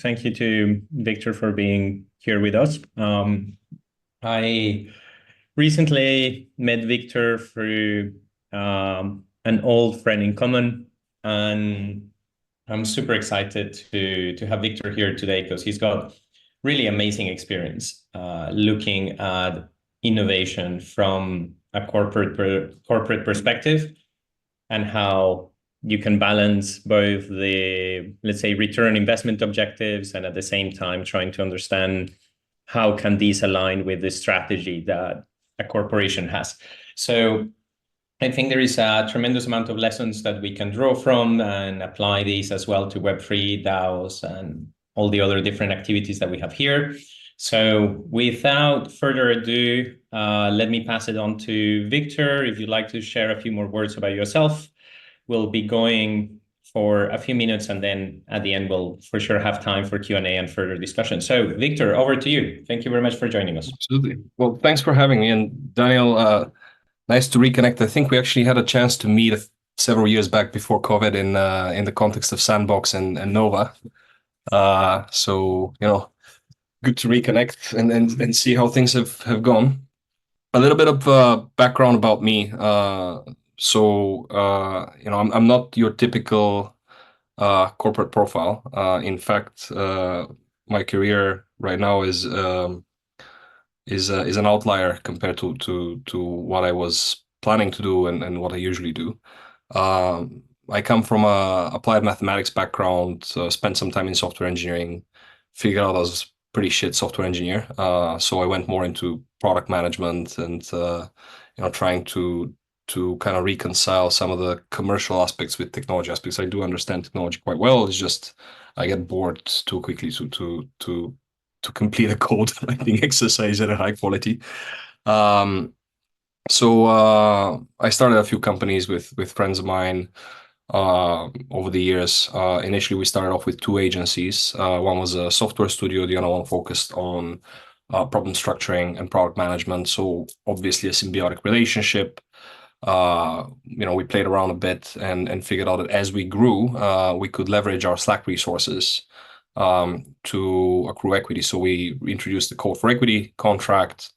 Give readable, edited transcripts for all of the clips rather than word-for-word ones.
Thank you to Victor for being here with us. I recently met Victor through an old friend in common, and I'm super excited to have Victor here today because he's got really amazing experience looking at innovation from a corporate perspective and how you can balance both the, let's say, return investment objectives and at the same time trying to understand how can these align with the strategy that a corporation has. So I think there is a tremendous amount of lessons that we can draw from and apply these as well to Web3, DAOs, and all the other different activities that we have here. So without further ado, let me pass it on to Victor. If you'd like to share a few more words about yourself, we'll be going for a few minutes, and then at the end, we'll for sure have time for Q&A and further discussion. So Victor, over to you. Thank you very much for joining us. Absolutely. Well, thanks for having me. And Daniel, nice to reconnect. I think we actually had a chance to meet several years back before COVID in the context of Sandbox and Nova. So, good to reconnect and see how things have gone. A little bit of background about me. I'm not your typical corporate profile. In fact, my career right now is an outlier compared to what I was planning to do and what I usually do. I come from a applied mathematics background, spent some time in software engineering, figured out I was pretty shit software engineer. So I went more into product management and trying to kind of reconcile some of the commercial aspects with technology aspects. I do understand technology quite well. It's just I get bored too quickly to complete a code writing exercise at a high quality. So I started a few companies with friends of mine over the years. Initially, we started off with two agencies. One was a software studio. The other one focused on problem structuring and product management. So obviously a symbiotic relationship. We played around a bit and figured out that as we grew, we could leverage our Slack resources to accrue equity. So we introduced the Code for Equity contract,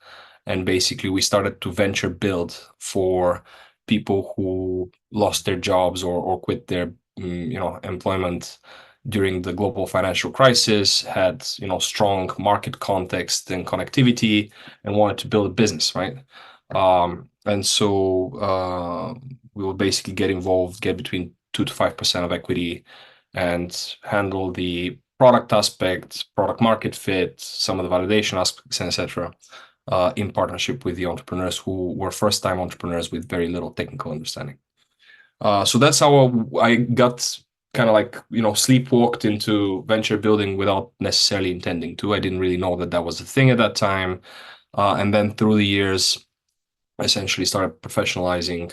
and basically we started to venture build for people who lost their jobs or quit their employment during the global financial crisis, had strong market context and connectivity, and wanted to build a business, right? And so we will basically get involved, get between 2 to 5% of equity, and handle the product aspects, product market fit, some of the validation aspects, etc. In partnership with the entrepreneurs who were first-time entrepreneurs with very little technical understanding. So that's how I got kind of like, sleepwalked into venture building without necessarily intending to. I didn't really know that was a thing at that time. And then through the years, I essentially started professionalizing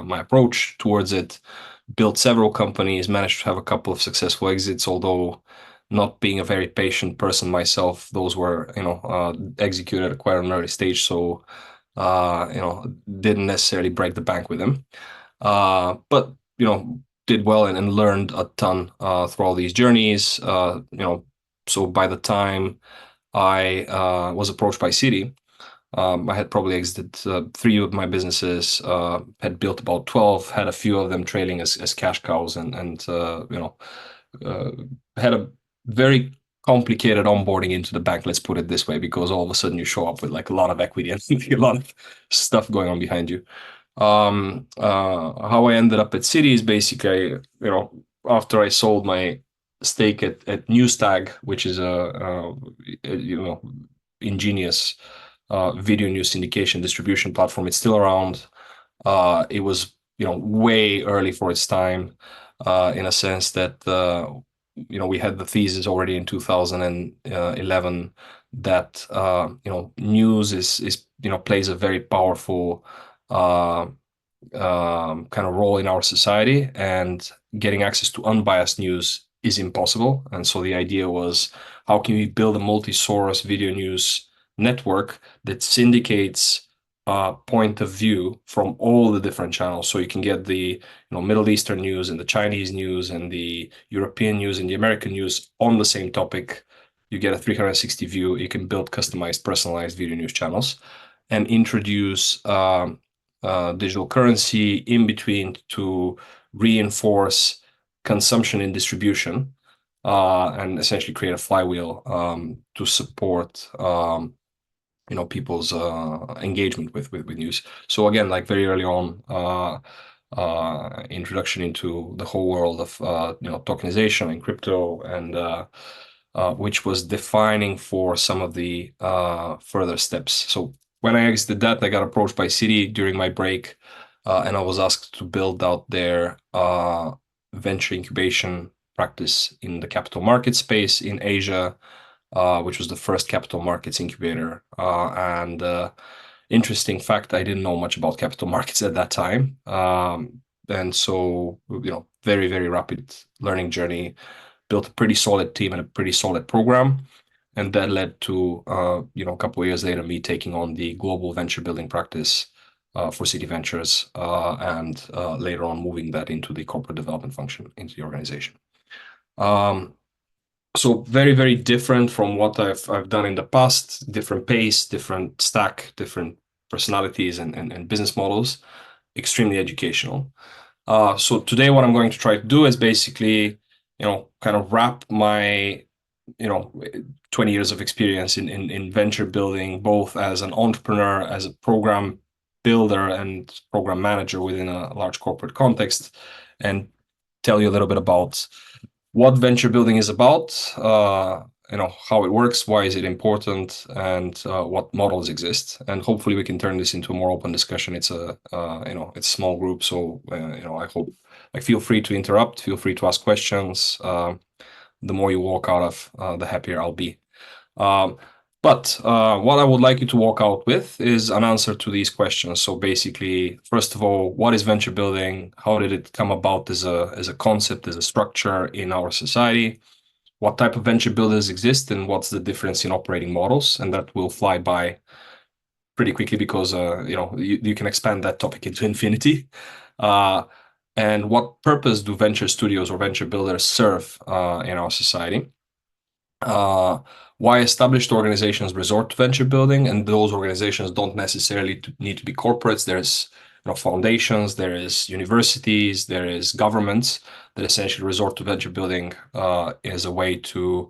my approach towards it, built several companies, managed to have a couple of successful exits, although not being a very patient person myself, those were, executed at quite an early stage. So, didn't necessarily break the bank with them. But, did well and learned a ton through all these journeys. So by the time I was approached by Citi, I had probably exited 3 of my businesses, had built about 12, had a few of them trailing as cash cows, and had a very complicated onboarding into the bank, let's put it this way, because all of a sudden you show up with like a lot of equity and a lot of stuff going on behind you. How I ended up at Citi is basically, after I sold my stake at Newstag, which is a ingenious video news syndication distribution platform. It's still around. It was, way early for its time, in a sense that, we had the thesis already in 2011 that, news is plays a very powerful kind of role in our society, and getting access to unbiased news is impossible. And so the idea was, how can we build a multi-source video news network that syndicates point of view from all the different channels. So you can get the Middle Eastern news and the Chinese news and the European news and the American news on the same topic. You get a 360 view. You can build customized, personalized video news channels and introduce digital currency in between to reinforce consumption and distribution, and essentially create a flywheel to support people's engagement with news. So again, like very early on, introduction into the whole world of tokenization and crypto, and which was defining for some of the further steps. So when I exited that, I got approached by Citi during my break, and I was asked to build out their venture incubation practice in the capital market space in Asia, which was the first capital markets incubator. And interesting fact, I didn't know much about capital markets at that time. And so, very, very rapid learning journey, built a pretty solid team and a pretty solid program. And that led to, a couple of years later, me taking on the global venture building practice for Citi Ventures, and later on moving that into the corporate development function into the organization. So very, very different from what I've done in the past. Different pace, different stack, different personalities and business models. Extremely educational. So today, what I'm going to try to do is basically, kind of wrap my, 20 years of experience in venture building, both as an entrepreneur, as a program builder, and program manager within a large corporate context, and tell you a little bit about what venture building is about, how it works, why is it important, and what models exist. And hopefully we can turn this into a more open discussion. It's a small group, so I hope, feel free to interrupt, feel free to ask questions. The more you walk out of, the happier I'll be. But what I would like you to walk out with is an answer to these questions. So basically, first of all, what is venture building? How did it come about as a concept, as a structure in our society? What type of venture builders exist, and what's the difference in operating models? And that will fly by pretty quickly because you can expand that topic into infinity. And what purpose do venture studios or venture builders serve in our society? Why established organizations resort to venture building, and those organizations don't necessarily need to be corporates. There's foundations, there is universities, there is governments that essentially resort to venture building as a way to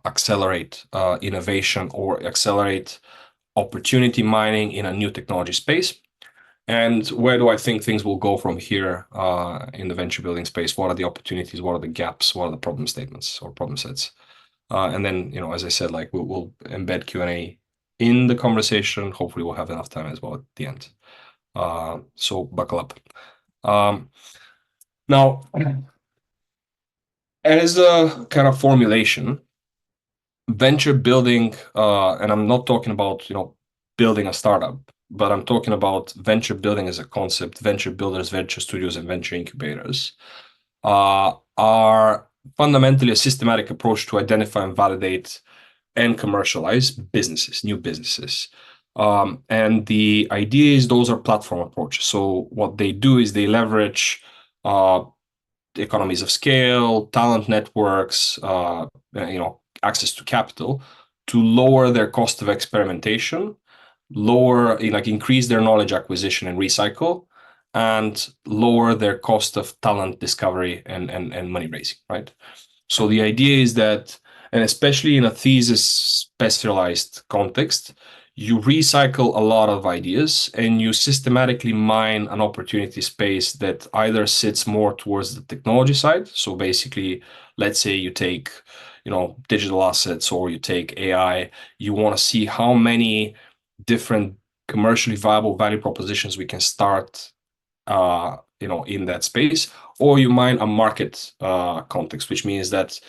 accelerate innovation or accelerate opportunity mining in a new technology space. And where do I think things will go from here in the venture building space? What are the opportunities? What are the gaps? What are the problem statements or problem sets? And then, as I said, we'll embed Q&A in the conversation. Hopefully we'll have enough time as well at the end. So buckle up. Now, as a kind of formulation, venture building, and I'm not talking about, building a startup, but I'm talking about venture building as a concept. Venture builders, venture studios, and venture incubators are fundamentally a systematic approach to identify and validate and commercialize businesses, new businesses. And the idea is those are platform approaches. So what they do is they leverage economies of scale, talent networks, access to capital to lower their cost of experimentation, increase their knowledge acquisition and recycle, and lower their cost of talent discovery and money raising, right? So the idea is that, and especially in a thesis specialized context, you recycle a lot of ideas and you systematically mine an opportunity space that either sits more towards the technology side. So basically, let's say you take, digital assets, or you take AI, you want to see how many different commercially viable value propositions we can start in that space, or you mine a market context, which means that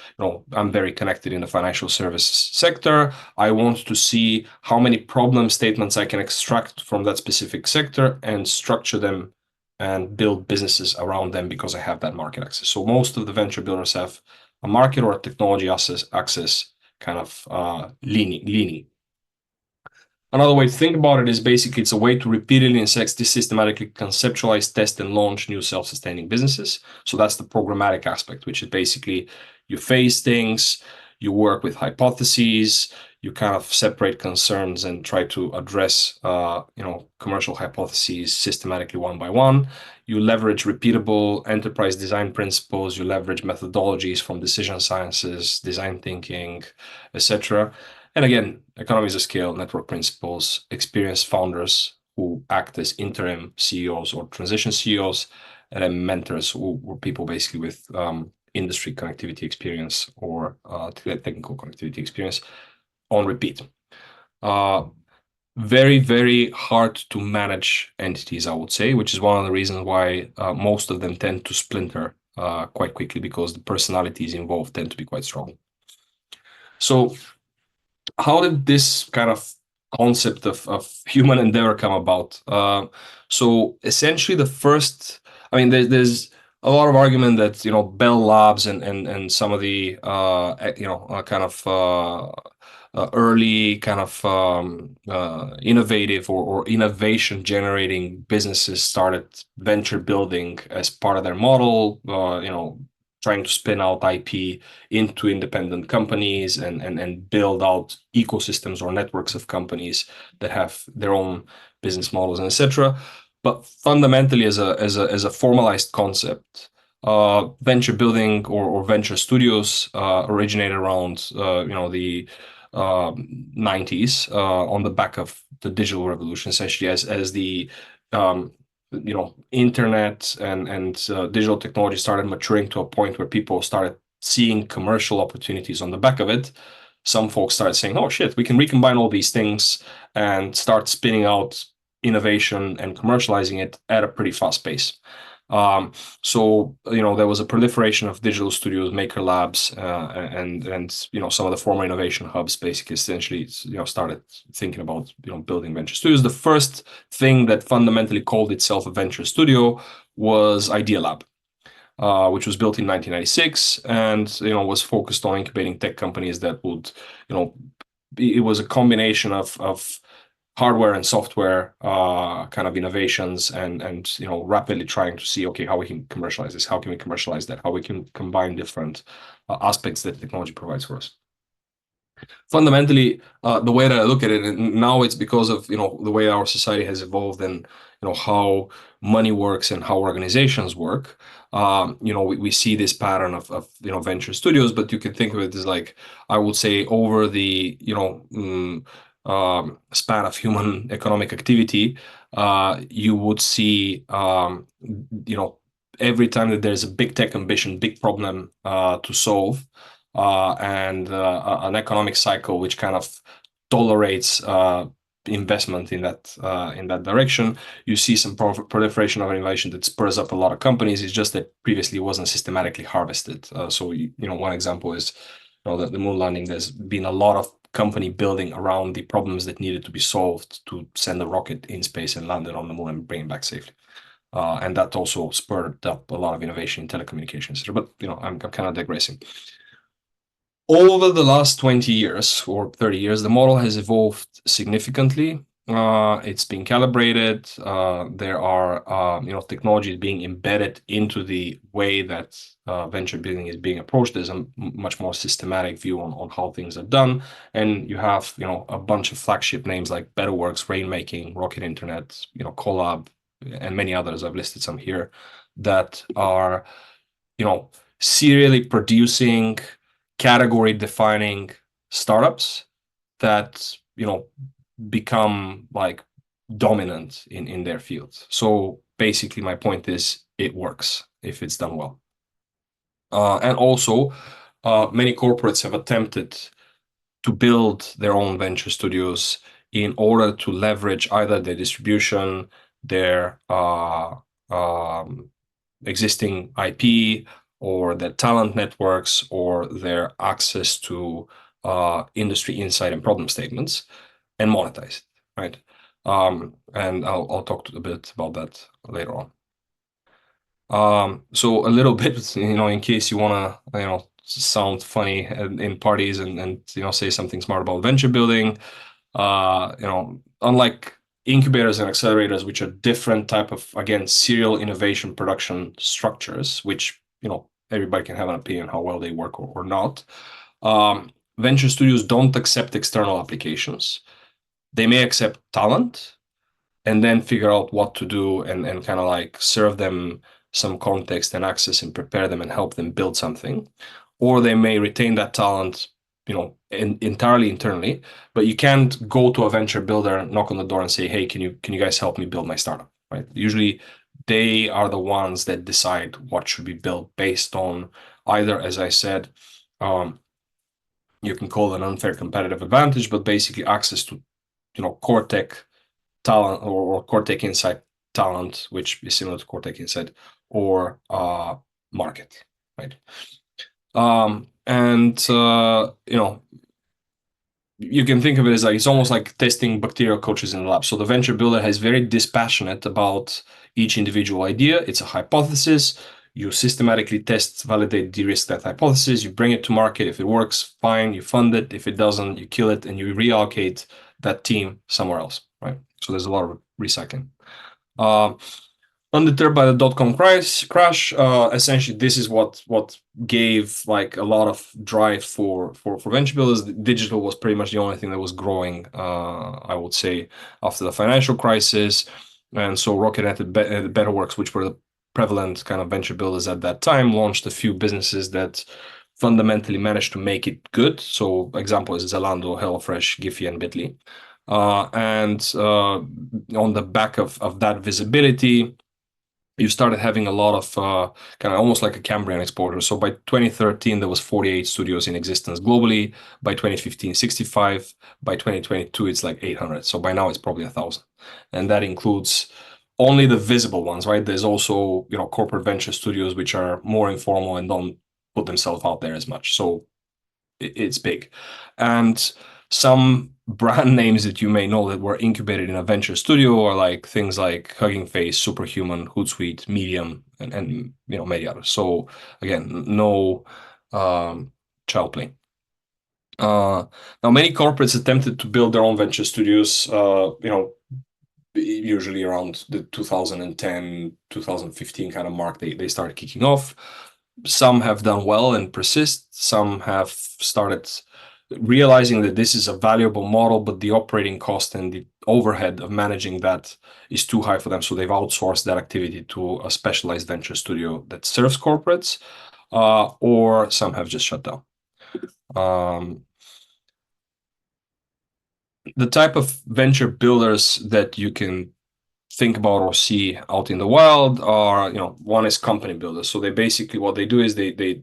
I'm very connected in the financial services sector. I want to see how many problem statements I can extract from that specific sector and structure them and build businesses around them because I have that market access. So most of the venture builders have a market or a technology access kind of leaning. Another way to think about it is basically it's a way to repeatedly and systematically conceptualize, test, and launch new self-sustaining businesses. So that's the programmatic aspect, which is basically you phase things, you work with hypotheses, you kind of separate concerns and try to address commercial hypotheses systematically one by one. You leverage repeatable enterprise design principles, you leverage methodologies from decision sciences, design thinking, etc. And again, economies of scale, network principles, experienced founders who act as interim CEOs or transition CEOs, and then mentors who were people basically with industry connectivity experience or technical connectivity experience on repeat. Very, very hard to manage entities, I would say, which is one of the reasons why most of them tend to splinter quite quickly, because the personalities involved tend to be quite strong. So how did this kind of concept of human endeavor come about? So essentially the first, I mean, there's a lot of argument that, Bell Labs and some of the, early kind of innovative or innovation generating businesses started venture building as part of their model, trying to spin out IP into independent companies and build out ecosystems or networks of companies that have their own business models and etc. But fundamentally, as a formalized concept, venture building or venture studios originated around the 90s on the back of the digital revolution, essentially as the internet and digital technology started maturing to a point where people started seeing commercial opportunities on the back of it. Some folks started saying, oh shit, we can recombine all these things and start spinning out innovation and commercializing it at a pretty fast pace. So there was a proliferation of digital studios, maker labs, and some of the former innovation hubs basically essentially started thinking about building venture studios. The first thing that fundamentally called itself a venture studio was Idea Lab, which was built in 1996 and was focused on incubating tech companies that would it was a combination of hardware and software kind of innovations and rapidly trying to see, okay, how we can commercialize this, how can we commercialize that, how we can combine different aspects that technology provides for us. Fundamentally, the way that I look at it, and now it's because of the way our society has evolved and how money works and how organizations work. We see this pattern of venture studios, but you can think of it as like, I would say, over the span of human economic activity, you would see every time that there's a big tech ambition, big problem to solve, and an economic cycle which kind of tolerates investment in that direction, you see some proliferation of innovation that spurs up a lot of companies. It's just that previously it wasn't systematically harvested. So one example is the moon landing. There's been a lot of company building around the problems that needed to be solved to send a rocket in space and land it on the moon and bring it back safely. And that also spurred up a lot of innovation in telecommunications. But I'm kind of digressing. Over the last 20 years or 30 years, the model has evolved significantly. It's been calibrated. There are technologies being embedded into the way that venture building is being approached. There's a much more systematic view on how things are done, and you have a bunch of flagship names like BetterWorks, Rainmaking, Rocket Internet, Collab, and many others. I've listed some here that are serially producing category defining startups that become like dominant in their fields. So basically my point is it works if it's done well. And also many corporates have attempted to build their own venture studios in order to leverage either their distribution, their existing IP, or their talent networks, or their access to industry insight and problem statements, and monetize it, right? And I'll talk a bit about that later on. So a little bit, in case you wanna, sound funny in parties and say something smart about venture building. Unlike incubators and accelerators, which are different type of, again, serial innovation production structures, which everybody can have an opinion how well they work or not. Venture studios don't accept external applications. They may accept talent and then figure out what to do and kind of like serve them some context and access and prepare them and help them build something. Or they may retain that talent, entirely internally, but you can't go to a venture builder, knock on the door and say, hey, can you guys help me build my startup, right? Usually they are the ones that decide what should be built based on either, as I said, you can call it an unfair competitive advantage, but basically access to, core tech talent or core tech insight talent, which is similar to core tech insight, or market, right? You can think of it as like, it's almost like testing bacterial cultures in the lab. So the venture builder is very dispassionate about each individual idea. It's a hypothesis. You systematically test, validate, de-risk that hypothesis. You bring it to market. If it works, fine, you fund it. If it doesn't, you kill it and you reallocate that team somewhere else, right? So there's a lot of recycling. Undeterred by the dot-com crash, essentially this is what gave like a lot of drive for venture builders. Digital was pretty much the only thing that was growing, I would say, after the financial crisis. And so Rocket and Betterworks, which were the prevalent kind of venture builders at that time, launched a few businesses that fundamentally managed to make it good. So example is Zalando, HelloFresh, Giphy, and Bitly. On the back of that visibility, you started having a lot of kind of almost like a Cambrian exposure. So by 2013, there was 48 studios in existence globally. By 2015, 65. By 2022, it's like 800. So by now, it's probably 1,000. And that includes only the visible ones, right? There's also, corporate venture studios, which are more informal and don't put themselves out there as much. So it's big. And some brand names that you may know that were incubated in a venture studio are like things like Hugging Face, Superhuman, Hootsuite, Medium, and many others. So again, no child play. Now, many corporates attempted to build their own venture studios, usually around the 2010, 2015 kind of mark, they started kicking off. Some have done well and persist. Some have started realizing that this is a valuable model, but the operating cost and the overhead of managing that is too high for them. So they've outsourced that activity to a specialized venture studio that serves corporates, or some have just shut down. The type of venture builders that you can think about or see out in the wild are, one is company builders. So they basically, what they do is they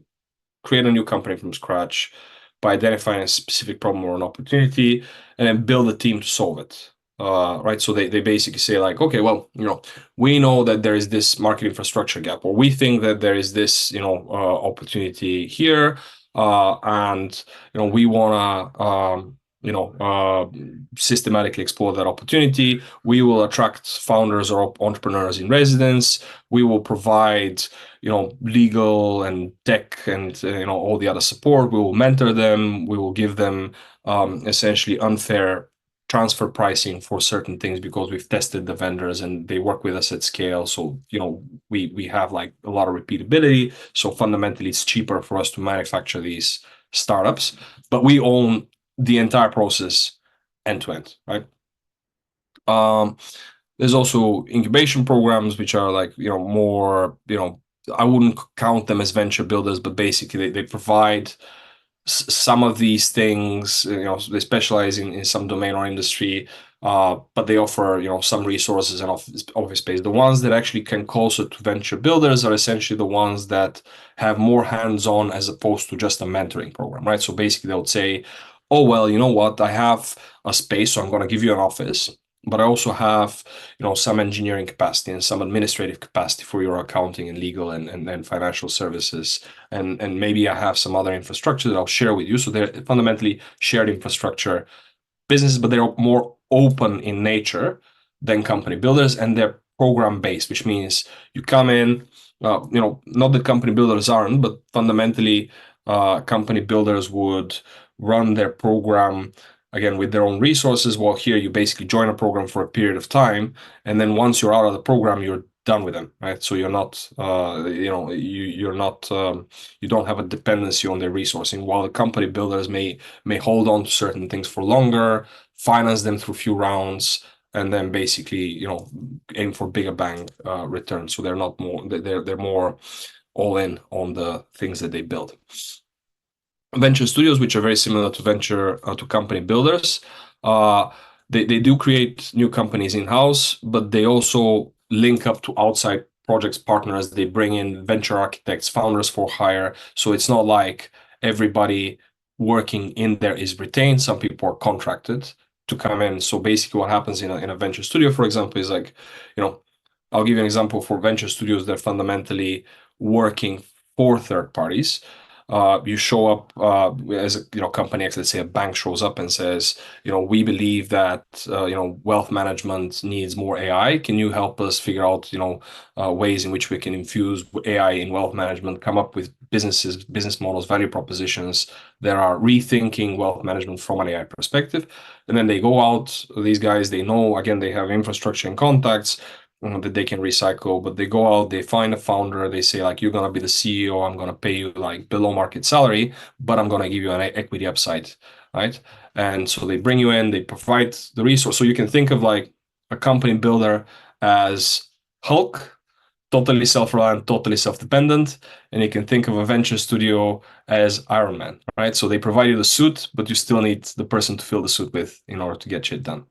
create a new company from scratch by identifying a specific problem or an opportunity and then build a team to solve it. Right. So they basically say like, okay, well, we know that there is this market infrastructure gap, or we think that there is this, opportunity here. And, we want to, systematically explore that opportunity. We will attract founders or entrepreneurs in residence. We will provide, legal and tech and, all the other support. We will mentor them. We will give them essentially unfair transfer pricing for certain things because we've tested the vendors and they work with us at scale. So, we have like a lot of repeatability. So fundamentally, it's cheaper for us to manufacture these startups, but we own the entire process end to end, right? There's also incubation programs, which are like, more, I wouldn't count them as venture builders, but basically they provide some of these things, they specialize in some domain or industry, but they offer, some resources and office space. The ones that actually can closer to venture builders are essentially the ones that have more hands-on as opposed to just a mentoring program, right? So basically they would say, oh, well, you know what, I have a space, so I'm going to give you an office, but I also have, some engineering capacity and some administrative capacity for your accounting and legal and financial services. And maybe I have some other infrastructure that I'll share with you. So they're fundamentally shared infrastructure businesses, but they're more open in nature than company builders, and they're program based, which means you come in, not that company builders aren't, but fundamentally company builders would run their program again, with their own resources. Well, here you basically join a program for a period of time, and then once you're out of the program, you're done with them, right? So you're not, you're not, you don't have a dependency on their resourcing. While the company builders may hold on to certain things for longer, finance them through a few rounds, and then basically, aim for bigger bang returns. So they're not more, they're more all in on the things that they build. Venture studios, which are very similar to to company builders, they do create new companies in-house, but they also link up to outside projects partners. They bring in venture architects, founders for hire. So it's not like everybody working in there is retained. Some people are contracted to come in. So basically what happens in a venture studio, for example, is like, I'll give you an example. For venture studios, they're fundamentally working for third parties. You show up as a company X, let's say a bank shows up and says, we believe that wealth management needs more AI. Can you help us figure out ways in which we can infuse AI in wealth management, come up with business models, value propositions that are rethinking wealth management from an AI perspective. And then they go out, these guys, they know, again, they have infrastructure and contacts that they can recycle, but they go out, they find a founder, they say like, you're going to be the CEO, I'm going to pay you like below market salary, but I'm going to give you an equity upside, right? And so they bring you in, they provide the resource. So you can think of like a company builder as Hulk, totally self-reliant, totally self-dependent, and you can think of a venture studio as Iron Man, right? So they provide you the suit, but you still need the person to fill the suit with in order to get shit done.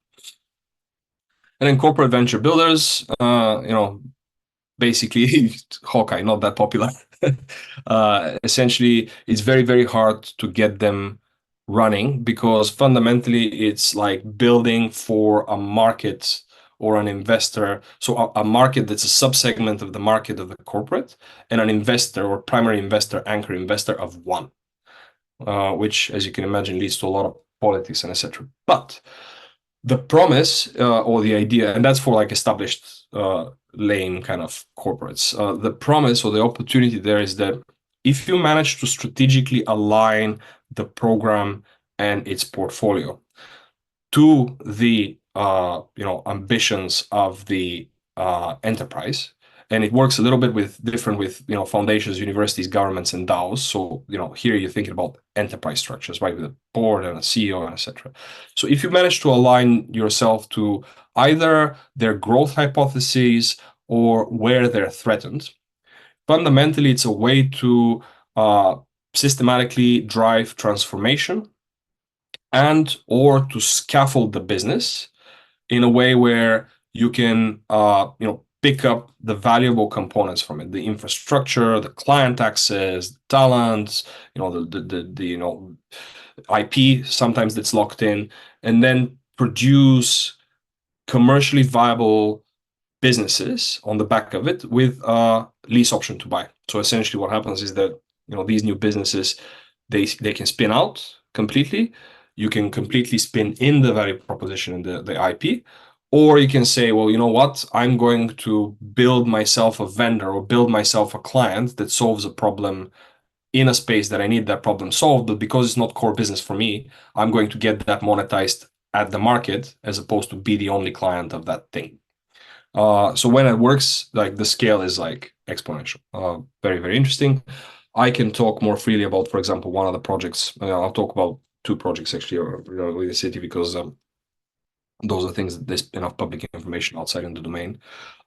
And then corporate venture builders, basically Hawkeye, not that popular. Essentially, it's very, very hard to get them running because fundamentally it's like building for a market or an investor. So a market that's a subsegment of the market of the corporate, and an investor or primary investor, anchor investor of one, which, as you can imagine, leads to a lot of politics and etc. But the promise or the idea, and that's for like established lame kind of corporates. The promise or the opportunity there is that if you manage to strategically align the program and its portfolio to the ambitions of the enterprise, and it works a little bit different with foundations, universities, governments, and DAOs. So here you're thinking about enterprise structures, right, with a board and a CEO and etc. So if you manage to align yourself to either their growth hypotheses or where they're threatened, fundamentally it's a way to systematically drive transformation and or to scaffold the business in a way where you can pick up the valuable components from it, the infrastructure, the client access, the talent, the IP sometimes that's locked in, and then produce commercially viable businesses on the back of it with a lease option to buy. So essentially what happens is that these new businesses, they can spin out completely. You can completely spin in the value proposition and the IP, or you can say, well, you know what, I'm going to build myself a vendor or build myself a client that solves a problem in a space that I need that problem solved, but because it's not core business for me, I'm going to get that monetized at the market as opposed to be the only client of that thing. So when it works, like the scale is like exponential. Very, very interesting. I can talk more freely about, for example, one of the projects. I'll talk about two projects actually with the city because those are things that there's enough public information outside in the domain.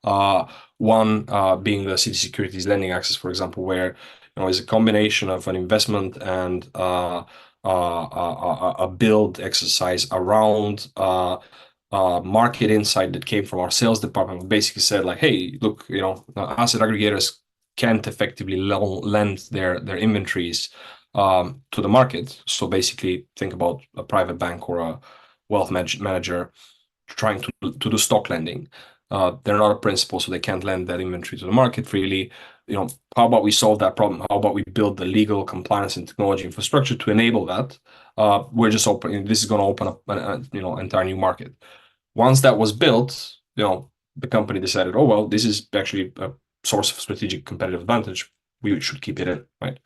One being the Citi Securities Lending Access, for example, where is a combination of an investment and a build exercise around market insight that came from our sales department. We basically said like, hey, look, asset aggregators can't effectively lend their inventories to the market. So basically think about a private bank or a wealth manager trying to do stock lending. They're not a principal, so they can't lend that inventory to the market freely. How about we solve that problem? How about we build the legal compliance and technology infrastructure to enable that? We're just opening. This is going to open up an entire new market. Once that was built, the company decided, oh well, this is actually a source of strategic competitive advantage. We should keep it in, right?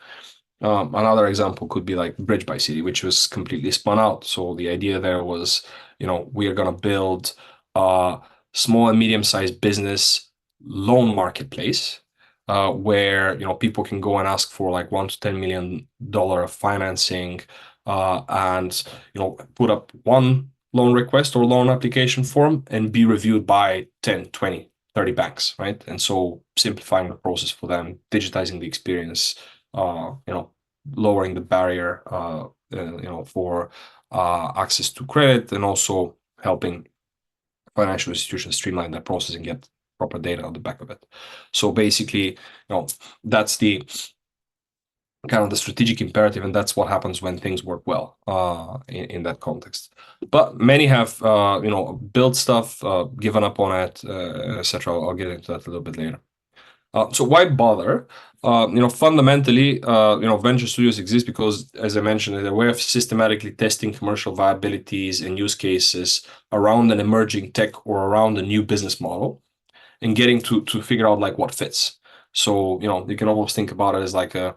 Another example could be like Bridge by Citi, which was completely spun out. So the idea there was, we are going to build a small and medium-sized business loan marketplace, where people can go and ask for like $1 to $10 million of financing, and put up one loan request or loan application form and be reviewed by 10, 20, 30 banks, right? And so simplifying the process for them, digitizing the experience, lowering the barrier, for access to credit, and also helping financial institutions streamline that process and get proper data on the back of it. So basically, that's the kind of the strategic imperative, and that's what happens when things work well in that context. But many have built stuff, given up on it, etc. I'll get into that a little bit later. So why bother? Fundamentally, venture studios exist because, as I mentioned, they're a way of systematically testing commercial viabilities and use cases around an emerging tech or around a new business model, and getting to figure out like what fits. So you can almost think about it as like a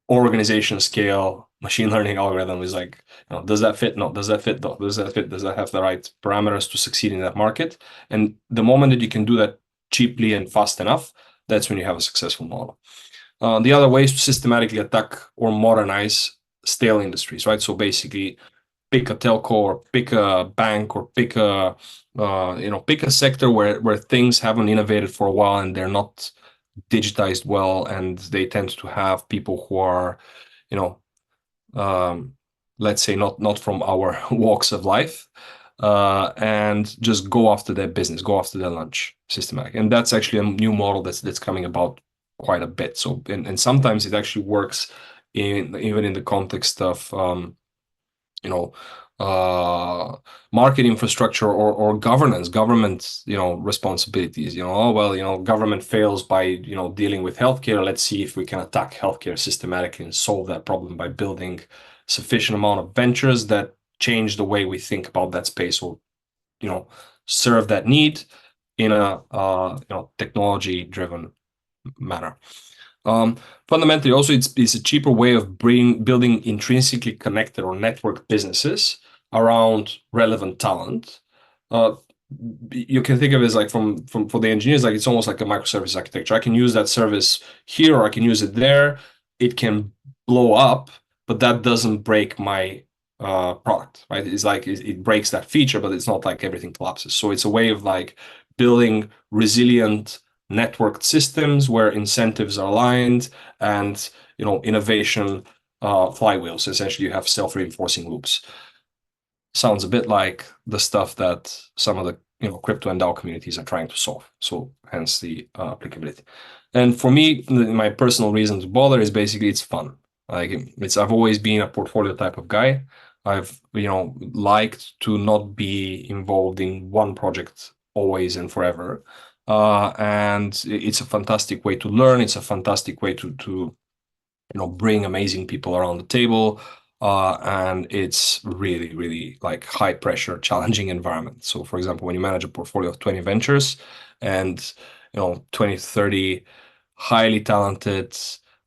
organization scale machine learning algorithm. Is like, does that fit? No. Does that fit? No. Does that fit? Does that have the right parameters to succeed in that market? And the moment that you can do that cheaply and fast enough, that's when you have a successful model. The other way is to systematically attack or modernize stale industries, right? So basically, pick a telco or pick a bank or pick a sector where things haven't innovated for a while and they're not digitized well, and they tend to have people who are, let's say not from our walks of life, and just go after their business, go after their lunch, systematic. And that's actually a new model that's coming about quite a bit. So and sometimes it actually works even in the context of market infrastructure or government responsibilities. Government fails by dealing with healthcare. Let's see if we can attack healthcare systematically and solve that problem by building sufficient amount of ventures that change the way we think about that space, or serve that need in a technology driven manner. Fundamentally, also, it's a cheaper way of building intrinsically connected or networked businesses around relevant talent. You can think of it as like for the engineers, like it's almost like a microservice architecture. I can use that service here or I can use it there. It can blow up, but that doesn't break my product, right? It's like it breaks that feature, but it's not like everything collapses. So it's a way of like building resilient networked systems where incentives are aligned and innovation flywheels. Essentially, you have self-reinforcing loops. Sounds a bit like the stuff that some of the crypto and DAO communities are trying to solve. So hence the applicability. And for me, my personal reason to bother is basically it's fun. Like I've always been a portfolio type of guy. I've liked to not be involved in one project always and forever. And it's a fantastic way to learn. It's a fantastic way to bring amazing people around the table. And it's really, really like high pressure, challenging environment. So for example, when you manage a portfolio of 20 ventures and 20 to 30 highly talented,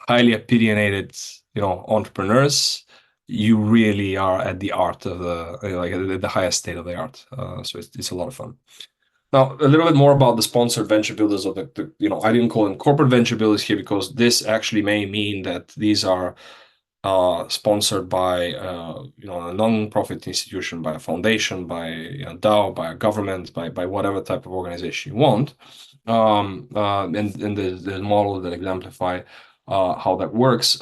highly opinionated, entrepreneurs, you really are at the art of the highest state of the art. So it's a lot of fun. Now, a little bit more about the sponsored venture builders, or I didn't call them corporate venture builders here because this actually may mean that these are sponsored by a non-profit institution, by a foundation, by a DAO, by a government, by whatever type of organization you want. And there's models that exemplify how that works.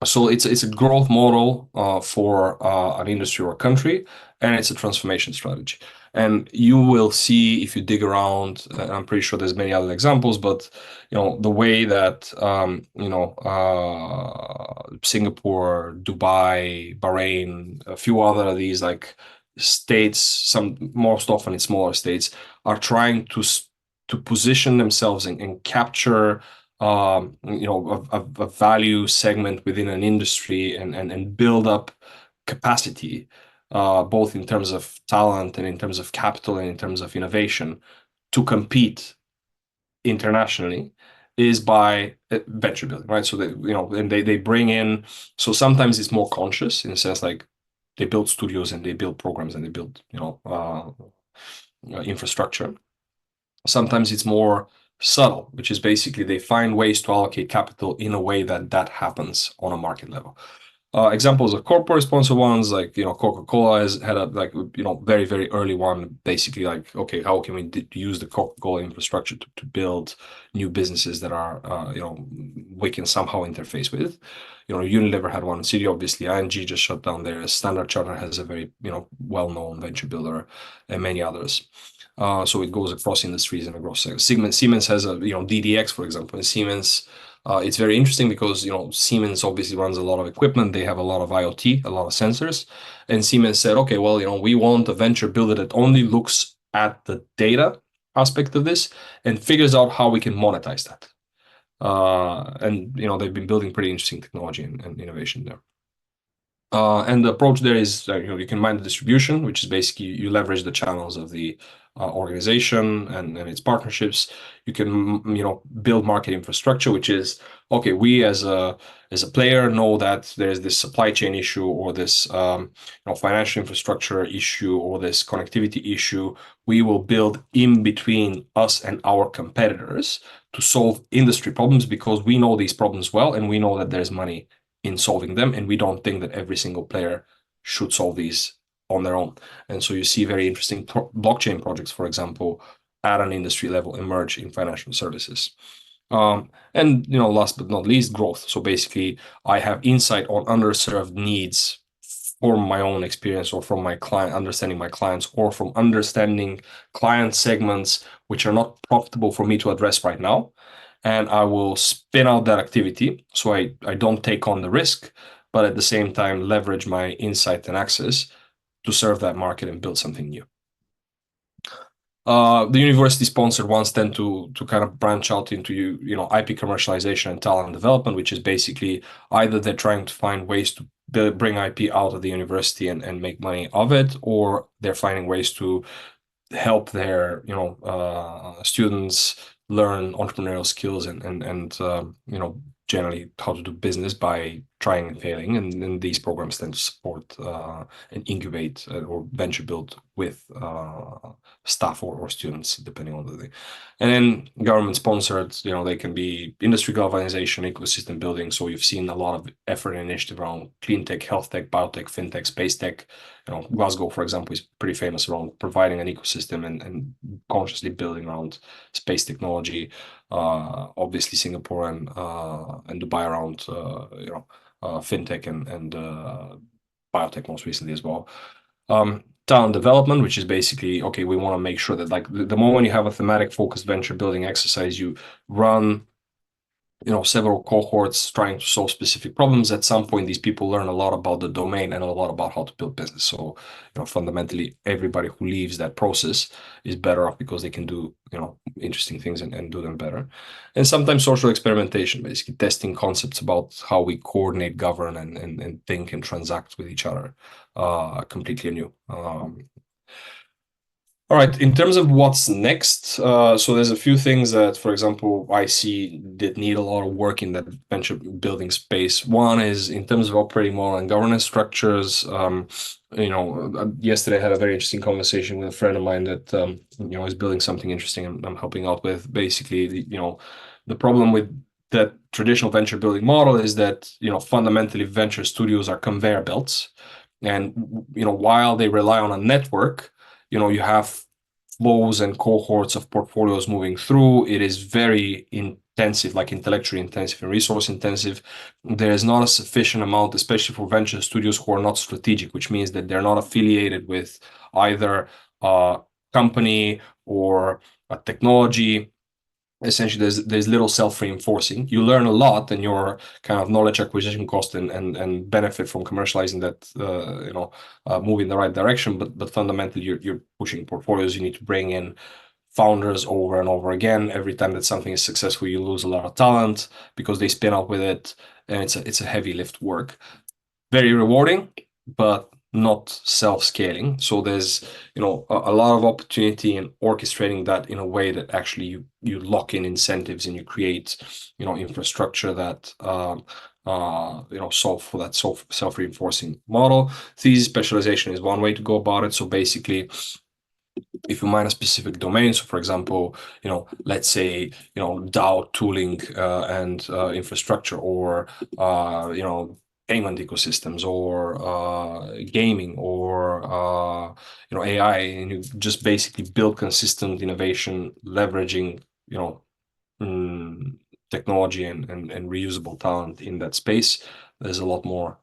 So it's a growth model for an industry or a country, and it's a transformation strategy. And you will see if you dig around. I'm pretty sure there's many other examples, but the way that Singapore, Dubai, Bahrain, a few other of these like states, some most often in smaller states, are trying to position themselves and capture a value segment within an industry and build up capacity, both in terms of talent and in terms of capital and in terms of innovation, to compete internationally is by venture building, right? So and they bring in. So sometimes it's more conscious in the sense like they build studios and they build programs and they build infrastructure. Sometimes it's more subtle, which is basically they find ways to allocate capital in a way that happens on a market level. Examples of corporate sponsor ones, like Coca-Cola has had a very very early one, basically like, okay, how can we use the Coca-Cola infrastructure to build new businesses that are we can somehow interface with. Unilever had one. Citi, obviously, ING just shut down there. Standard Chartered has a very well-known venture builder, and many others. So it goes across industries and across Siemens has a DDX, for example. And Siemens, it's very interesting because Siemens obviously runs a lot of equipment. They have a lot of IoT, a lot of sensors. And Siemens said, okay, well, we want a venture builder that only looks at the data aspect of this and figures out how we can monetize that. And they've been building pretty interesting technology and innovation there. And the approach there is you can mine the distribution, which is basically you leverage the channels of the organization and its partnerships. You can build market infrastructure, which is, okay, we as a player know that there's this supply chain issue or this financial infrastructure issue or this connectivity issue. We will build in between us and our competitors to solve industry problems because we know these problems well and we know that there's money in solving them, and we don't think that every single player should solve these on their own. And so you see very interesting blockchain projects, for example, at an industry level emerge in financial services. And last but not least, growth. So basically, I have insight on underserved needs from my own experience or from my client, understanding my clients, or from understanding client segments which are not profitable for me to address right now. And I will spin out that activity so I don't take on the risk, but at the same time leverage my insight and access to serve that market and build something new. The university sponsored ones tend to kind of branch out into IP commercialization and talent development, which is basically either they're trying to find ways to bring IP out of the university and make money of it, or they're finding ways to help their students learn entrepreneurial skills and generally how to do business by trying and failing, and these programs tend to support and incubate or venture build with staff or students, depending on the thing. And then government sponsored, they can be industry galvanization, ecosystem building. So you've seen a lot of effort and initiative around clean tech, health tech, biotech, fintech, space tech. Glasgow, for example, is pretty famous around providing an ecosystem and consciously building around space technology. Obviously, Singapore and Dubai around fintech and biotech most recently as well. Talent development, which is basically, okay, we want to make sure that like the moment you have a thematic focused venture building exercise, you run several cohorts trying to solve specific problems. At some point, these people learn a lot about the domain and a lot about how to build business. So, fundamentally, everybody who leaves that process is better off because they can do, interesting things and do them better. And sometimes social experimentation, basically testing concepts about how we coordinate, govern, and think and transact with each other, completely new. All right, in terms of what's next, so there's a few things that, for example, I see that need a lot of work in that venture building space. One is in terms of operating model and governance structures. Yesterday I had a very interesting conversation with a friend of mine that is building something interesting and I'm helping out with. Basically, the problem with that traditional venture building model is that fundamentally venture studios are conveyor belts, and while they rely on a network, you have flows and cohorts of portfolios moving through. It is very intensive, like intellectually intensive and resource intensive. There is not a sufficient amount, especially for venture studios who are not strategic, which means that they're not affiliated with either a company or a technology. Essentially, there's little self-reinforcing. You learn a lot, and your kind of knowledge acquisition cost and benefit from commercializing that move in the right direction. But fundamentally, you're pushing portfolios. You need to bring in founders over and over again. Every time that something is successful, you lose a lot of talent because they spin out with it, and it's a heavy lift work. Very rewarding, but not self-scaling. So there's, a lot of opportunity in orchestrating that in a way that actually you lock in incentives and you create, infrastructure that solve for that self-reinforcing model. Thesis specialization is one way to go about it. So basically, if you mine a specific domain, so for example, let's say, DAO tooling and infrastructure, or payment ecosystems, or gaming, or AI, and you just basically build consistent innovation, leveraging mm, technology and reusable talent in that space. There's a lot more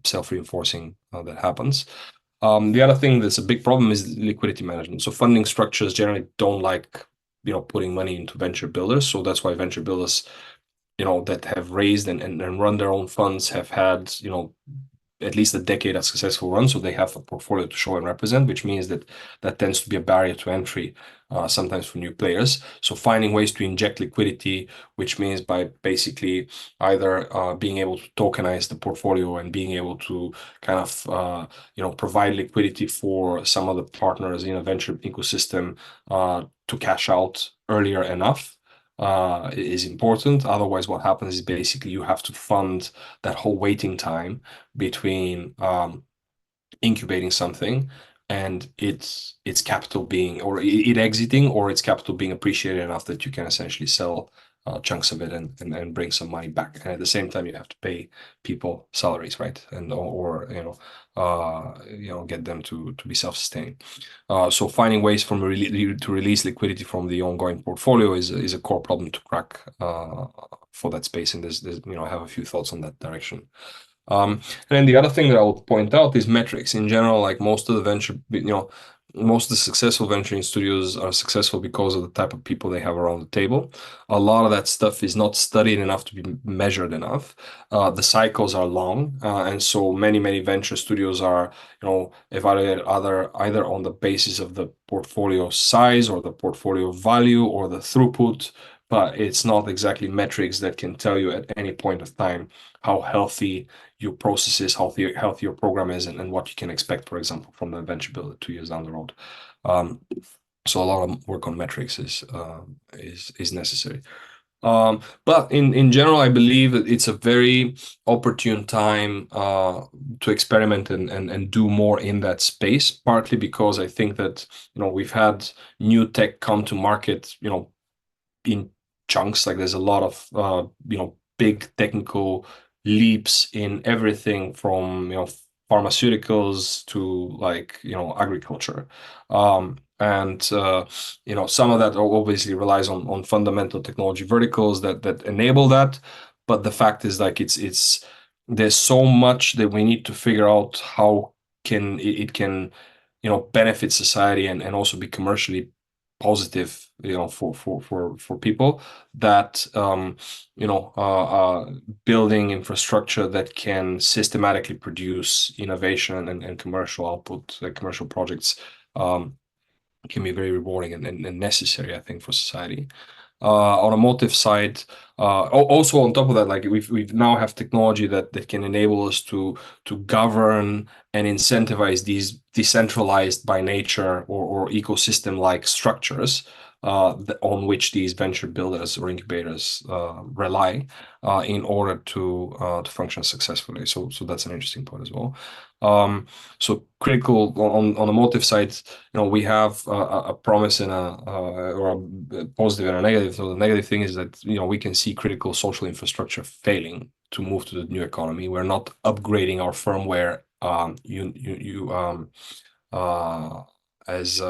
self-reinforcing that happens. The other thing that's a big problem is liquidity management. So funding structures generally don't like, putting money into venture builders. So that's why venture builders, that have raised and run their own funds have had, at least a decade of successful run. So they have a portfolio to show and represent, which means that tends to be a barrier to entry, sometimes for new players. So finding ways to inject liquidity, which means by basically either being able to tokenize the portfolio and being able to kind of provide liquidity for some of the partners in a venture ecosystem to cash out earlier enough is important. Otherwise, what happens is basically you have to fund that whole waiting time between incubating something and its capital being, or it exiting, or its capital being appreciated enough that you can essentially sell chunks of it and bring some money back. And at the same time, you have to pay people salaries, right? And or get them to be self-sustaining. So finding ways to release liquidity from the ongoing portfolio is a core problem to crack for that space. And there's I have a few thoughts on that direction. And then the other thing that I would point out is metrics. In general, like most of the venture, most of the successful venturing studios are successful because of the type of people they have around the table. A lot of that stuff is not studied enough to be measured enough. The cycles are long, and so many venture studios are, evaluated either on the basis of the portfolio size or the portfolio value or the throughput, but it's not exactly metrics that can tell you at any point of time how healthy your process is, how healthy your program is, and what you can expect, for example, from the venture builder 2 years down the road. So a lot of work on metrics is necessary. But in general, I believe that it's a very opportune time to experiment and do more in that space, partly because I think that, we've had new tech come to market, in chunks. Like there's a lot of, big technical leaps in everything from, pharmaceuticals to like, agriculture. And some of that obviously relies on fundamental technology verticals that enable that. But the fact is, like, it's there's so much that we need to figure out how it can benefit society and also be commercially positive, for people, that building infrastructure that can systematically produce innovation and commercial output, like commercial projects, can be very rewarding and necessary, I think, for society. Automotive side, also on top of that, like we've now have technology that can enable us to govern and incentivize these decentralized by nature or ecosystem-like structures on which these venture builders or incubators rely in order to function successfully. So that's an interesting point as well. So critical on the motive side, we have a promise and or a positive and a negative. So the negative thing is that we can see critical social infrastructure failing to move to the new economy. We're not upgrading our firmware as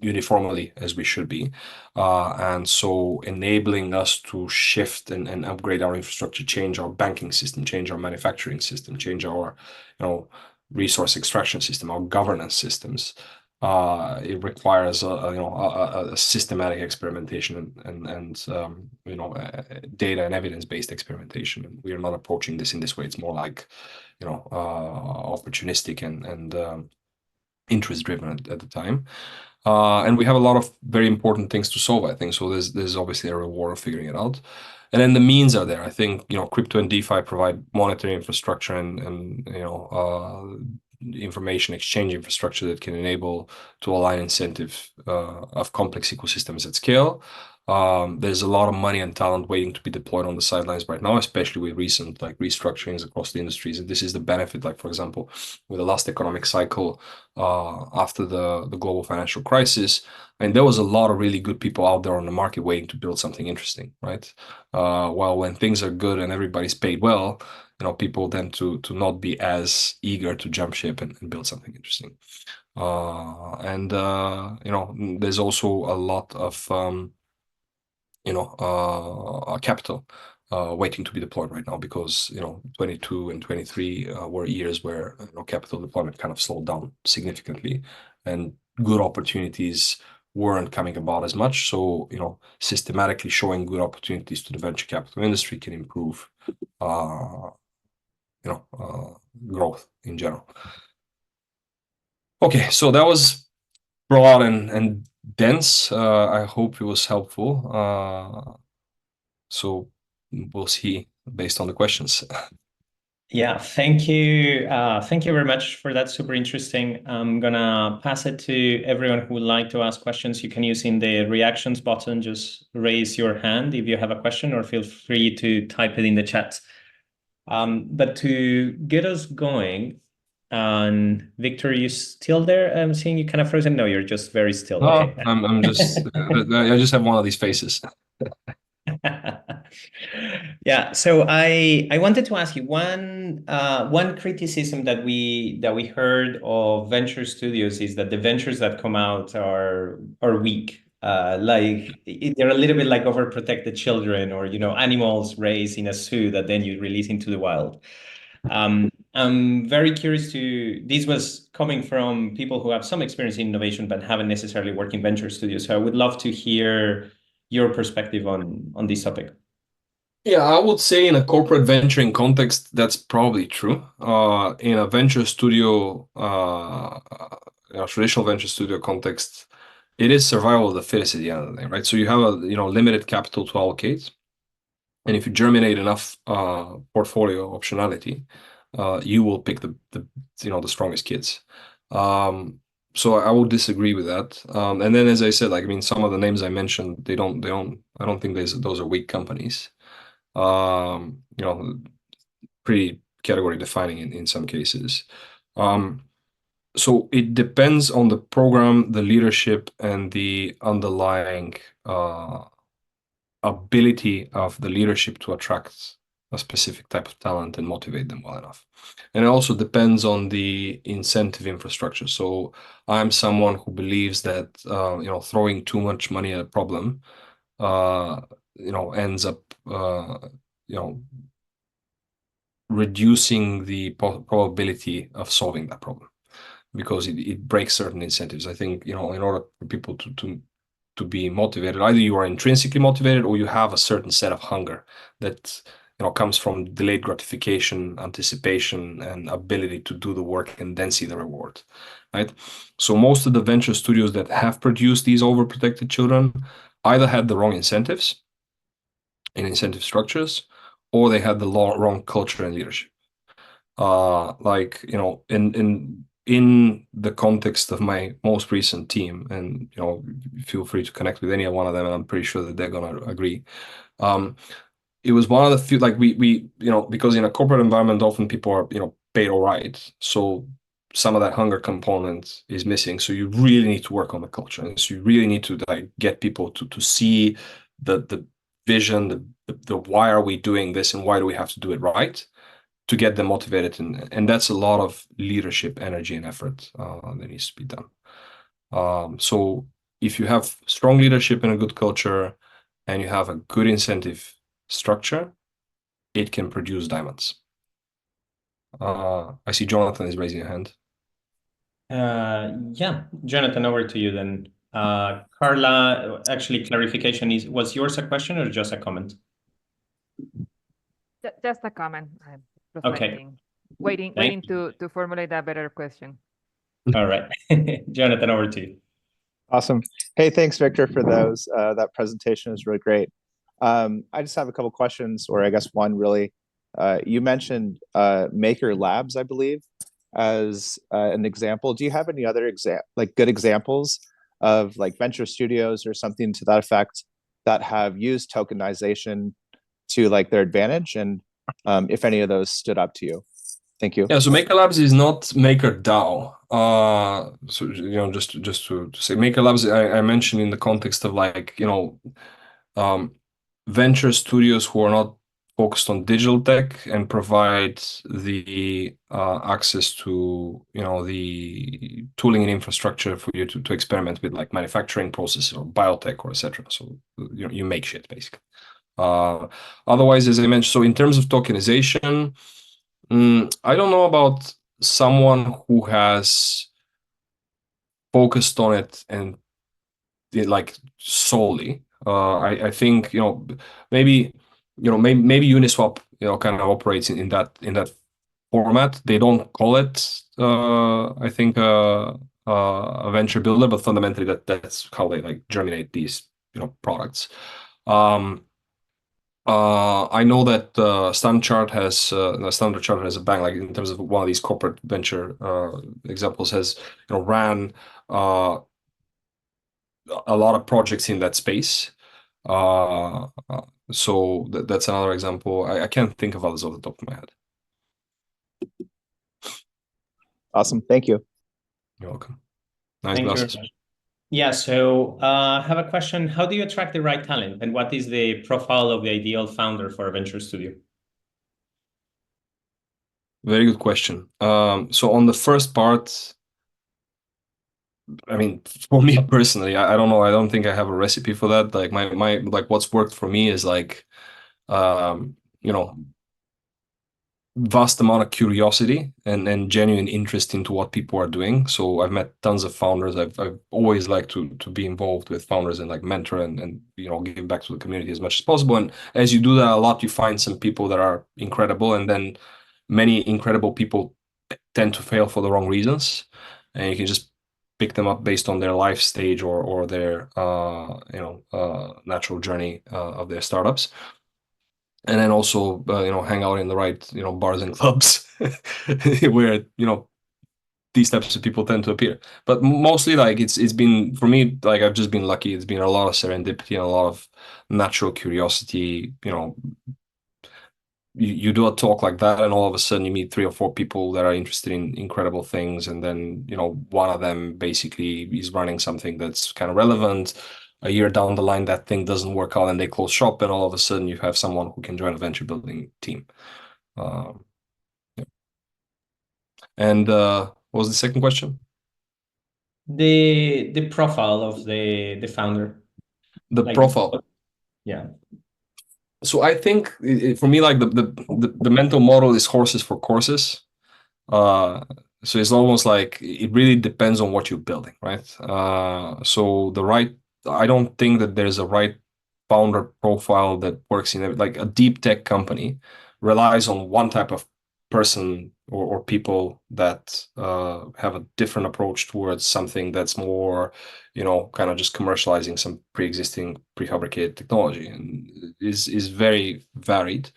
uniformly as we should be, and so enabling us to shift and upgrade our infrastructure, change our banking system, change our manufacturing system, change our resource extraction system, our governance systems. It requires a systematic experimentation and data and evidence-based experimentation. And we are not approaching this in this way. It's more like opportunistic and interest-driven at the time. And we have a lot of very important things to solve, I think. So there's obviously a reward of figuring it out. And then the means are there. I think, crypto and DeFi provide monetary infrastructure and information exchange infrastructure that can enable to align incentive of complex ecosystems at scale. There's a lot of money and talent waiting to be deployed on the sidelines right now, especially with recent like restructurings across the industries. And this is the benefit, like for example, with the last economic cycle after the global financial crisis. I mean, there was a lot of really good people out there on the market waiting to build something interesting, right? While when things are good and everybody's paid well, people tend to not be as eager to jump ship and build something interesting. There's also a lot of capital waiting to be deployed right now because 22 and 23 were years where capital deployment kind of slowed down significantly, and good opportunities weren't coming about as much. So systematically showing good opportunities to the venture capital industry can improve growth in general. Okay, so that was broad and dense. I hope it was helpful. So we'll see based on the questions. Yeah, thank you. Thank you very much for that. Super interesting. I'm gonna pass it to everyone who would like to ask questions. You can use in the reactions button, just raise your hand if you have a question, or feel free to type it in the chat. But to get us going, and Victor, you still there? I'm seeing you kind of frozen. No, you're just very still. No, Okay. I'm just I just have one of these faces. Yeah, so I wanted to ask you one criticism that we heard of venture studios is that the ventures that come out are weak. They're a little bit like overprotected children, or animals raised in a zoo that then you release into the wild. I'm very curious this was coming from people who have some experience in innovation but haven't necessarily worked in venture studios. So I would love to hear your perspective on this topic. Yeah, I would say in a corporate venturing context, that's probably true. In a venture studio, traditional venture studio context, it is survival of the fittest at the end of the day, right? So you have a limited capital to allocate, and if you germinate enough portfolio optionality, you will pick the strongest kids. So I would disagree with that. And then, as I said, some of the names I mentioned, I don't think those are weak companies. Pretty category defining in some cases. So it depends on the program, the leadership, and the underlying ability of the leadership to attract a specific type of talent and motivate them well enough. And it also depends on the incentive infrastructure. So I'm someone who believes that throwing too much money at a problem ends up reducing the probability of solving that problem, because it breaks certain incentives. I think in order for people to be motivated, either you are intrinsically motivated or you have a certain set of hunger that comes from delayed gratification, anticipation, and ability to do the work and then see the reward, right? So most of the venture studios that have produced these overprotected children either had the wrong incentives and incentive structures, or they had the wrong culture and leadership. In the context of my most recent team, and feel free to connect with any one of them, and I'm pretty sure that they're gonna agree. It was one of the few, like we because in a corporate environment, often people are paid all right, so some of that hunger component is missing. So you really need to work on the culture, and so you really need to get people to see the vision, the why are we doing this and why do we have to do it right, to get them motivated, and that's a lot of leadership, energy, and effort that needs to be done. So if you have strong leadership and a good culture, and you have a good incentive structure, it can produce diamonds. I see Jonathan is raising a hand. Yeah, Jonathan, over to you then. Carla, actually, clarification was yours a question or just a comment? Just a comment. I'm reflecting. Okay. Waiting to formulate a better question. All right. Jonathan, over to you. Awesome. Hey, thanks, Victor, for those. That presentation is really great. I just have a couple questions, or I guess one really. You mentioned Maker Labs, I believe. as an example. Do you have any other good examples of like venture studios or something to that effect that have used tokenization to like their advantage, and if any of those stood up to you? Thank you. Yeah, so Maker Labs is not MakerDAO. So just to say, Maker Labs, I mentioned in the context of like venture studios who are not focused on digital tech and provide the access to the tooling and infrastructure for you to experiment with like manufacturing process or biotech or etc. So you make shit basically. Otherwise, as I mentioned, so in terms of tokenization, I don't know about someone who has focused on it and like solely. I think maybe Uniswap kind of operates in that format. They don't call it I think a venture builder, but fundamentally that's how they like germinate these products. I know that Standard Chartered has a bank, like in terms of one of these corporate venture examples, has ran a lot of projects in that space. So that's another example. I can't think of others off the top of my head. Awesome. Thank you. You're welcome. Nice Thank glasses. you. Yeah, so I have a question. How do you attract the right talent, and what is the profile of the ideal founder for a venture studio? Very good question. So on the first part, I mean, for me personally, I don't know. I don't think I have a recipe for that. Like my like what's worked for me is like, vast amount of curiosity and genuine interest into what people are doing. So I've met tons of founders. I've always liked to be involved with founders and like mentor and give back to the community as much as possible. And as you do that a lot, you find some people that are incredible, and then many incredible people tend to fail for the wrong reasons, and you can just pick them up based on their life stage or their natural journey of their startups. And then also hang out in the right bars and clubs where these types of people tend to appear. But mostly like it's been, for me, like I've just been lucky. It's been a lot of serendipity and a lot of natural curiosity. You do a talk like that, and all of a sudden you meet 3 or 4 people that are interested in incredible things, and then one of them basically is running something that's kind of relevant. A year down the line, that thing doesn't work out and they close shop, and all of a sudden you have someone who can join a venture building team. Yeah. And what was the second question? The profile of the founder. The profile. Yeah. So I think for me, like the mental model is horses for courses. So it's almost like it really depends on what you're building, right? So I don't think that there's a right founder profile that works in like a deep tech company relies on one type of person or people that have a different approach towards something that's more, kind of just commercializing some pre-existing prefabricated technology, and is very varied.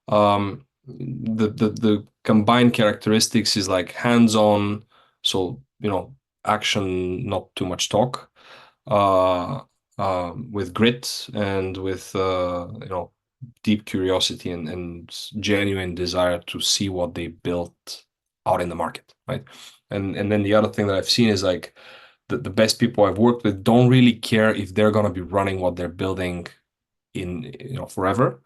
The combined characteristics is like hands-on, so action, not too much talk, with grit and with deep curiosity and genuine desire to see what they built out in the market, right? And then the other thing that I've seen is like the best people I've worked with don't really care if they're going to be running what they're building in forever.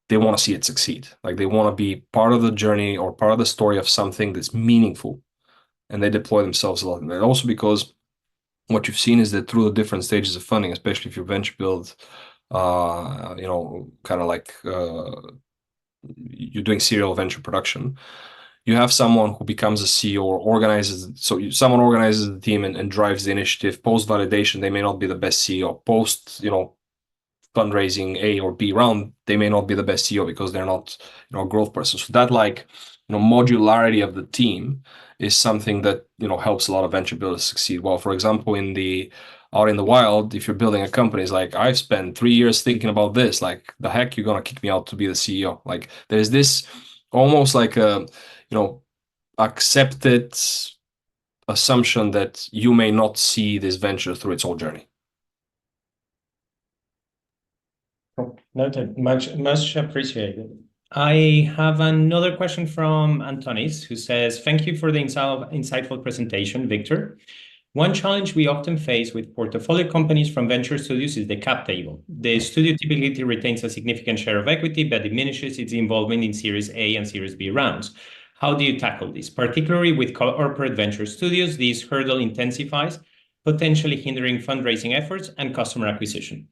They want to see it succeed. Like they want to be part of the journey or part of the story of something that's meaningful, and they deploy themselves a lot. And also because what you've seen is that through the different stages of funding, especially if you venture build, kind of like you're doing serial venture production, you have someone who becomes a CEO or organizes. So someone organizes the team and drives the initiative. Post validation, they may not be the best CEO. Post, fundraising A or B round, they may not be the best CEO because they're not, a growth person. So that like, modularity of the team is something that, helps a lot of venture builders succeed. Well, for example, out in the wild, if you're building a company, it's like, I've spent 3 years thinking about this, like the heck you're going to kick me out to be the CEO. Like there's this almost like a, accepted assumption that you may not see this venture through its whole journey. Noted. Much appreciated. I have another question from Antonis, who says, thank you for the insightful presentation, Victor. One challenge we often face with portfolio companies from venture studios is the cap table. The studio typically retains a significant share of equity, but diminishes its involvement in Series A and Series B rounds. How do you tackle this? Particularly with corporate venture studios, this hurdle intensifies, potentially hindering fundraising efforts and customer acquisition.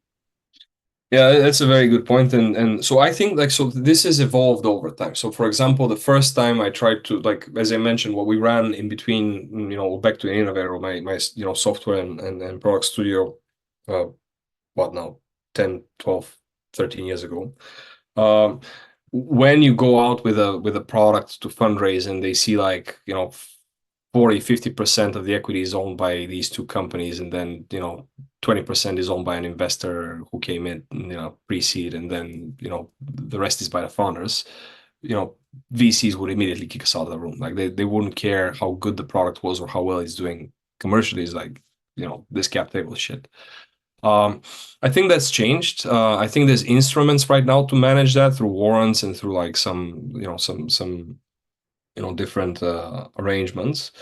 Yeah, that's a very good point. And so I think so this has evolved over time. So for example, the first time I tried to, as I mentioned, what we ran in between, Obecto and Innovator, my software and product studio, what now, 10, 12, 13 years ago. When you go out with a product to fundraise and they see 40-50% of the equity is owned by these two companies, and then 20% is owned by an investor who came in pre-seed, and then the rest is by the founders. VCs would immediately kick us out of the room. They wouldn't care how good the product was or how well it's doing commercially. It's this cap table shit. I think that's changed. I think there's instruments right now to manage that through warrants and through some different arrangements.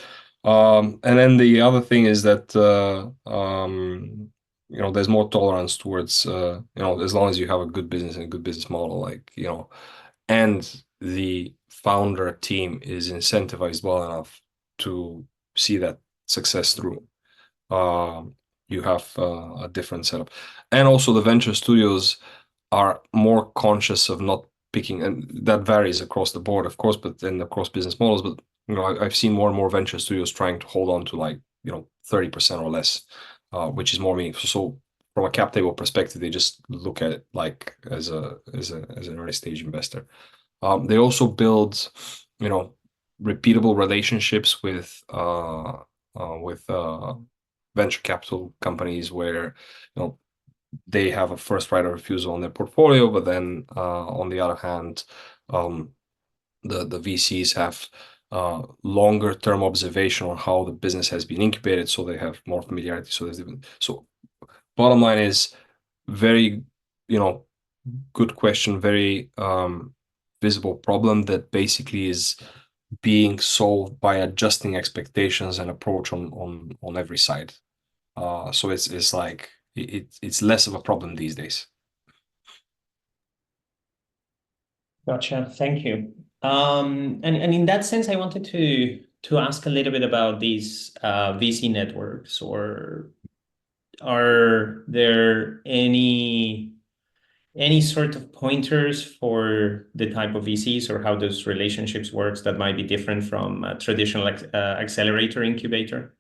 And then the other thing is that there's more tolerance towards as long as you have a good business and a good business model, and the founder team is incentivized well enough to see that success through. You have a different setup, and also the venture studios are more conscious of not picking, and that varies across the board, of course, but then across business models. But I've seen more and more venture studios trying to hold on to 30% or less, which is more meaningful. So from a cap table perspective, they just look at it as an early stage investor. They also build repeatable relationships with venture capital companies where they have a first right of refusal on their portfolio, but then on the other hand, the VCs have longer term observation on how the business has been incubated, so they have more familiarity. So bottom line is very good question, very visible problem that basically is being solved by adjusting expectations and approach on every side. So it's less of a problem these days. Gotcha. Thank you. And in that sense, I wanted to ask a little bit about these VC networks, or are there any sort of pointers for the type of VCs or how those relationships works that might be different from a traditional accelerator incubator?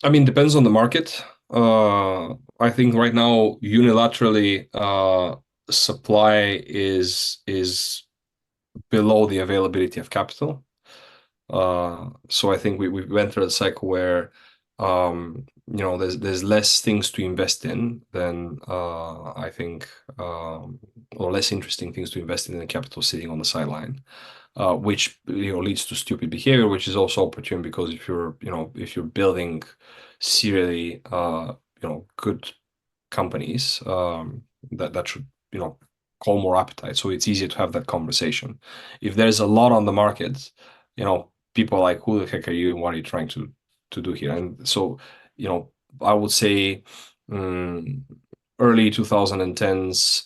I mean, depends on the market. I think right now, unilaterally, supply is below the availability of capital. So I think we went through a cycle where there's less things to invest in than I think, or less interesting things to invest in than capital sitting on the sideline. Which leads to stupid behavior, which is also opportune, because if you're building serially good companies, that should call more appetite. So it's easier to have that conversation. If there's a lot on the market, people are like, who the heck are you and what are you trying to do here? And so I would say early 2010s,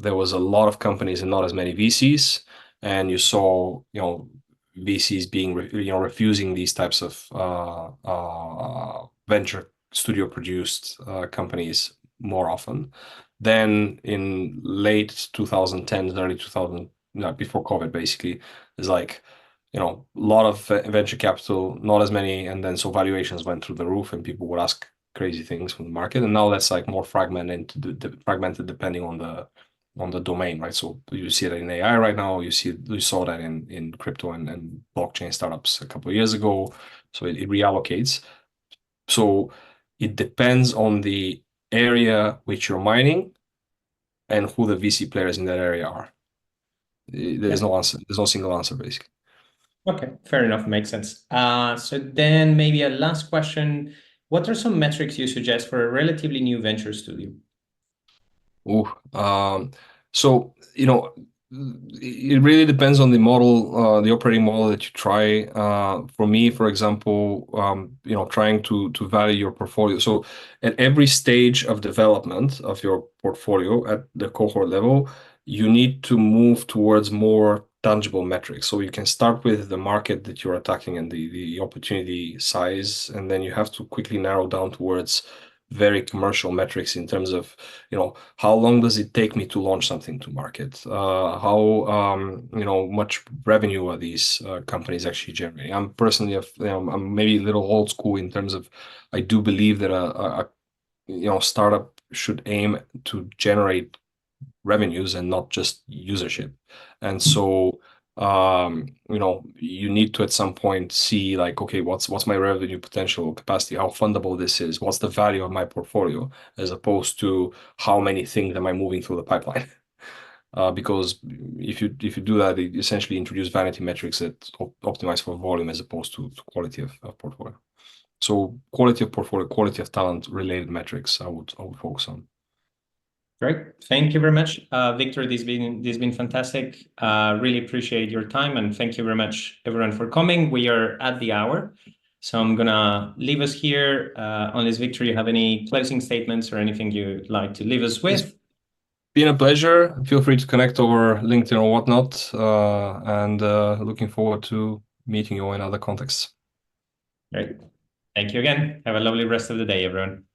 there was a lot of companies and not as many VCs. And you saw, VCs being, refusing these types of venture studio produced companies more often. Then in late 2010s, early 2000, before COVID, basically, is a lot of venture capital, not as many, and then so valuations went through the roof, and people would ask crazy things from the market. And now that's more fragmented depending on the domain, right? So you see that in AI right now. You saw that in crypto and blockchain startups a couple of years ago. So it reallocates. So it depends on the area which you're mining and who the VC players in that area are. There's no answer. There's no single answer, basically. Okay, fair enough. Makes sense. So then maybe a last question. What are some metrics you suggest for a relatively new venture studio? So, it really depends on the model, the operating model that you try. For me, for example, trying to value your portfolio. So at every stage of development of your portfolio at the cohort level, you need to move towards more tangible metrics. So you can start with the market that you're attacking and the opportunity size, and then you have to quickly narrow down towards very commercial metrics in terms of, how long does it take me to launch something to market? How much revenue are these companies actually generating? I'm personally, I'm maybe a little old school in terms of, I do believe that a startup should aim to generate revenues and not just usership. And so you need to at some point see like, okay, what's my revenue potential capacity, how fundable this is, what's the value of my portfolio, as opposed to how many things am I moving through the pipeline. Because if you do that, it essentially introduce vanity metrics that optimize for volume as opposed to quality of portfolio. So quality of portfolio, quality of talent related metrics I would focus on. Great. Thank you very much, Victor. This has been fantastic. Really appreciate your time, and thank you very much, everyone, for coming. We are at the hour, so I'm gonna leave us here. Unless, Victor, you have any closing statements or anything you'd like to leave us with? It's been a pleasure. Feel free to connect over LinkedIn or whatnot, and looking forward to meeting you in other contexts. Great. Thank you again. Have a lovely rest of the day, everyone.